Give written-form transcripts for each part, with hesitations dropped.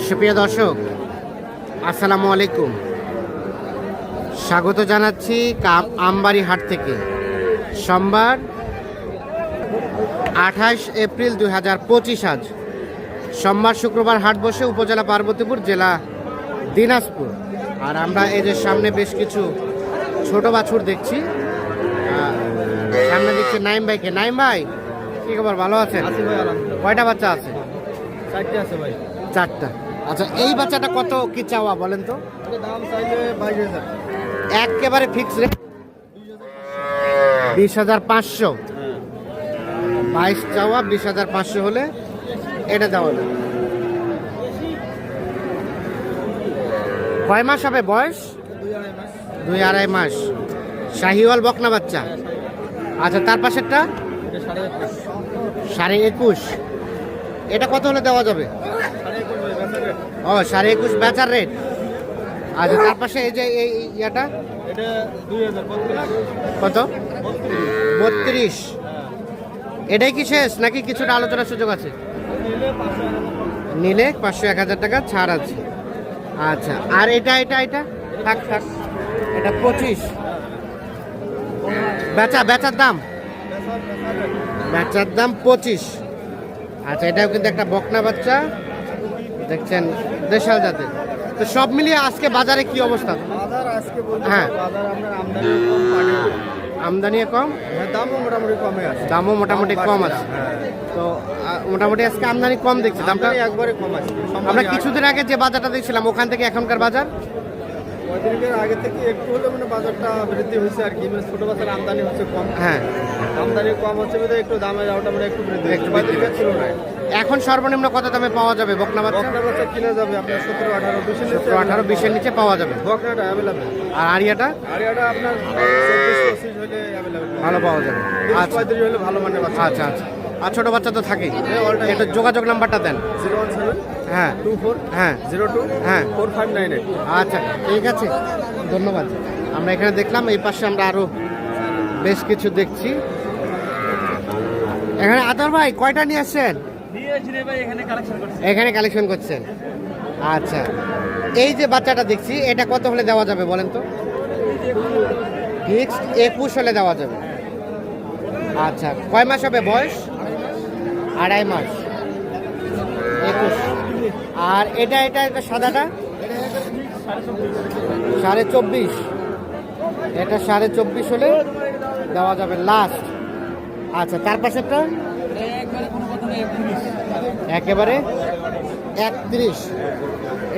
সুপ্রিয় দর্শক, আসসালামু আলাইকুম। স্বাগত জানাচ্ছি আমবাড়ি হাট থেকে। সোমবার 28 এপ্রিল 2025। আজ সোমবার শুক্রবার হাট বসে উপজেলা পার্বতীপুর, জেলা দিনাজপুর। আর আমরা এই যে সামনে বেশ কিছু ছোট বাছুর দেখছি। সামনে দেখছি নাইম ভাইকে। নাইম ভাই, কি খবর? ভালো আছেন? কয়টা বাচ্চা আছে? 4টে আছে ভাই। 4টা। আচ্ছা, এই বাচ্চাটা কত কি চাওয়া বলেন তো? দাম চাইলে 22,000। একেবারে ফিক্স রেট 20,500। 22 চাওয়া, 20,500 হলে এটা দেওয়া যাবে। কয় মাস হবে বয়স? 2-2.5 মাস। শাহিওয়াল বকনা বাচ্চা। আচ্ছা, তার পাশেরটা 21.5। এটা কত হলে দেওয়া যাবে? ও, 21.5 বেচার রেট। আচ্ছা, তার পাশে এই যে এই ইয়াটা কত? 32। এটাই কি শেষ নাকি কিছুটা আলোচনার সুযোগ আছে? নিলে 500-1000 টাকা ছাড় আছে। আচ্ছা, আর এটা এটা এটা থাক থাক, এটা 25। বেচার দাম 25। আচ্ছা, এটাও কিন্তু একটা বকনা বাচ্চা দেখছেন, দেশাল জাতের। তো সব মিলিয়ে আজকে বাজারে কি অবস্থা? হ্যাঁ, আমদানিও কম, দামও মোটামুটি কম আছে। তো মোটামুটি আজকে আমদানি কম দেখছি, দামটা একবারে কম আছে। আমরা কিছুদিন আগে যে বাজারটা দেখছিলাম ওখান থেকে এখনকার বাজার কয়েকদিনের আগে থেকে একটু হলে মানে বাজারটা বৃদ্ধি হয়েছে আর কি। মানে ছোট বাচ্চার আমদানি হচ্ছে কম। হ্যাঁ, আমদানি কম হচ্ছে বলে একটু দামে যাওয়াটা মানে একটু বৃদ্ধি হয়েছে। কয়েকদিন ছিল না। এখন সর্বনিম্ন কত দামে পাওয়া যাবে বকনা বাচ্চা? বকনা বাচ্চা কিনা যাবে আপনার 17-18-20 নিচে পাওয়া যাবে। বকনাটা অ্যাভেলেবেল। আর আরিয়াটা? আরিয়াটা আপনার 24-25 হলে অ্যাভেলেবল, ভালো পাওয়া যাবে। আচ্ছা 35 হলে ভালো মানের বাচ্চা। আচ্ছা আচ্ছা। আর ছোট বাচ্চা তো থাকেই। এটা যোগাযোগ নাম্বারটা দেন। 017 হ্যাঁ 24 হ্যাঁ 02 হ্যাঁ 4598। আচ্ছা, ঠিক আছে, ধন্যবাদ। আমরা এখানে দেখলাম, এই পাশে আমরা আরো বেশ কিছু দেখছি। এখানে আদর ভাই কয়টা নিয়ে আসছেন? এখানে কালেকশন করছেন। আচ্ছা, এই যে বাচ্চাটা দেখছি, এটা কত হলে দেওয়া যাবে বলেন তো? ফিক্সড 21 হলে দেওয়া যাবে। আচ্ছা, কয় মাস হবে বয়স? 2.5 মাস। 21। আর এটা এটা এটা সাদাটা 24.5। এটা 24.5 হলে দেওয়া যাবে লাস্ট। আচ্ছা, তার পাশেরটা একেবারে 31।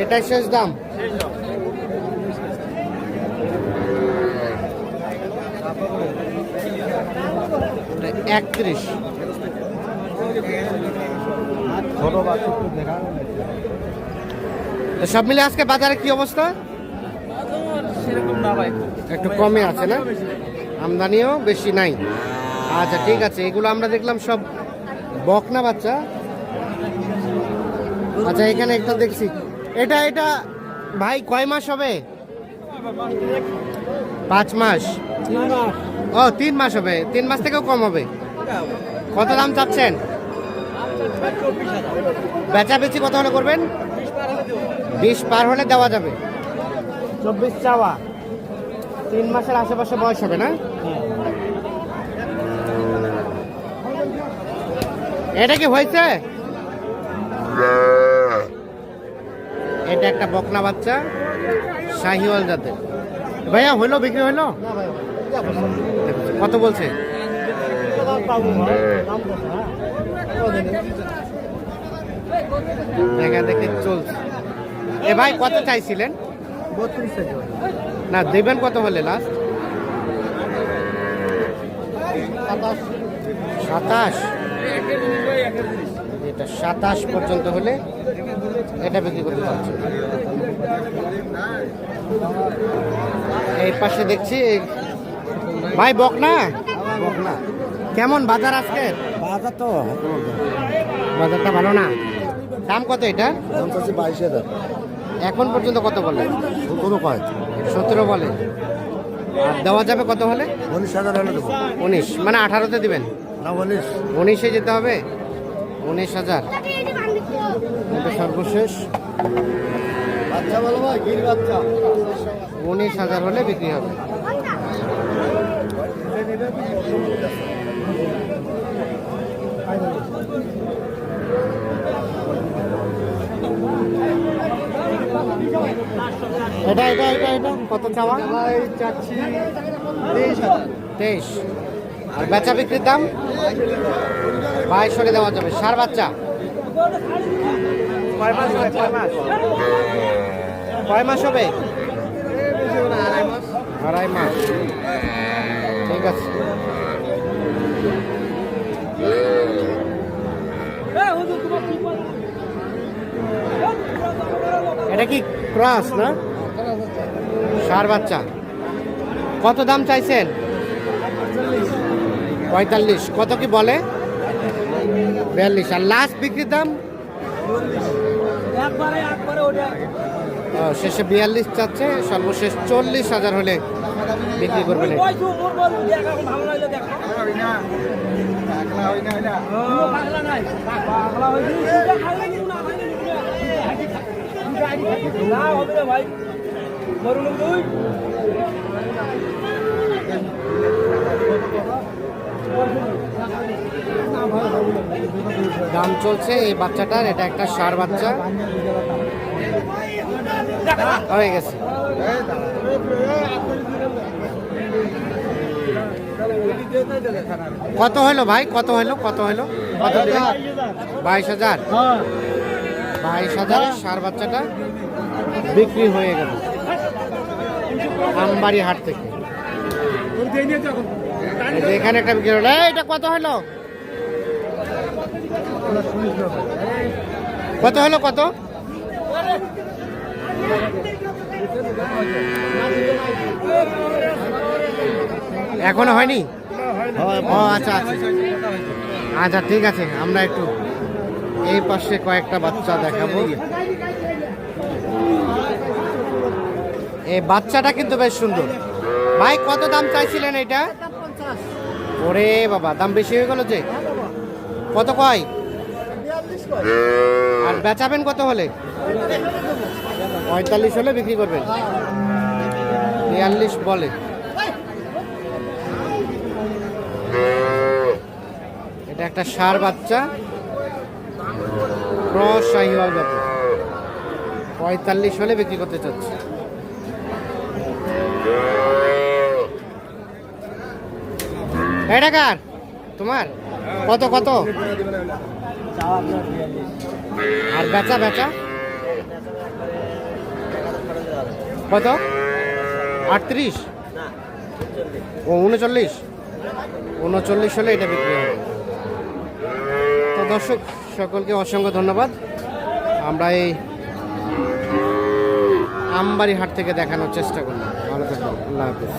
এটাই শেষ দাম। এটা 31। সব মিলে আজকে বাজারে কি অবস্থা? একটু কমে আছে না? আমদানিও বেশি নাই। আচ্ছা, ঠিক আছে, এগুলো আমরা দেখলাম সব বকনা বাচ্চা। আচ্ছা, এখানে একটা দেখছি, এটা এটা ভাই কয় মাস হবে? 5 মাস। ও, 3 মাস হবে। 3 মাস থেকেও কম হবে। কত দাম চাচ্ছেন? বেচাবেচি কত হলে করবেন? 20 পার হলে দেওয়া যাবে। 24 চাওয়া। 3 মাসের আশেপাশে বয়স হবে না? এটা কি হয়েছে? এটা একটা বকনা বাচ্চা, শাহিওয়াল জাতের। ভাইয়া হইলো, বিক্রি হইলো? কত বলছে? দেখা দেখে চলছে। এ ভাই কত চাইছিলেন? 32 না, দেবেন কত হলে লাস্ট? 27। এটা 27 পর্যন্ত হলে এটা বিক্রি করতে পারছে। এই পাশে দেখছি ভাই বকনা। বকনা কেমন বাজার আজকে? বাজার তো বাজারটা ভালো না। দাম কত এটা? দাম চাচ্ছি 22,000। এখন পর্যন্ত কত বলে? 17 বলে। আর দেওয়া যাবে কত হলে? 19,000 হলে দেবো। 19 মানে 18তে দিবেন? না 19। 19-এ যেতে হবে। 19,000 এটা সর্বশেষ। বাচ্চা ভালো ভাই, গির বাচ্চা 19,000 হলে বিক্রি হবে। এটা এটা এটা এটা কত চাওয়া? ভাই চাচ্ছি 23,000। 23। আর বেচা বিক্রির দাম 22 হলে দেওয়া যাবে। সার বাচ্চা কয় মাস হবে? কয় মাস হবে? আড়াই মাস। ঠিক আছে। এটা কি ক্রস না? সার বাচ্চা। কত দাম চাইছেন? 45। কত কি বলে? 42। আর লাস্ট বিক্রির দাম? শেষে 42 চাচ্ছে, সর্বশেষ 40,000 হলে বিক্রি করবেন। দাম চলছে এই বাচ্চাটার। এটা একটা ষাঁড় বাচ্চা হয়ে গেছে। কত হলো ভাই? কত হলো? কত হলো? কত দিলেন? 22,000। 22,000 ষাঁড় বাচ্চাটা বিক্রি হয়ে গেল আমবাড়ি হাট থেকে। এই যে এখানে একটা বিক্রি হলো। এটা কত হলো? কত হলো? কত? এখনো হয়নি? ও আচ্ছা আচ্ছা আচ্ছা, ঠিক আছে। আমরা একটু এই পাশে কয়েকটা বাচ্চা দেখাবো। এই বাচ্চাটা কিন্তু বেশ সুন্দর। ভাই কত দাম চাইছিলেন এটা? ওরে বাবা, দাম বেশি হয়ে গেল যে। কত কয়? আর বেচাবেন কত হলে? 45 হলে বিক্রি করবেন। 42 বলে। এটা একটা ষাঁড় বাচ্চা, ক্রস শাহিওয়াল জাতের। 45 হলে বিক্রি করতে চাচ্ছে। এটা কার? তোমার? কত কত? আর বেচা বেচা কত? 38? ও 39? 39 হলে এটা বিক্রি হবে। তো দর্শক সকলকে অসংখ্য ধন্যবাদ। আমরা এই আমবাড়ি হাট থেকে দেখানোর চেষ্টা করলাম। ভালো থাকবেন। আল্লাহ হাফেজ।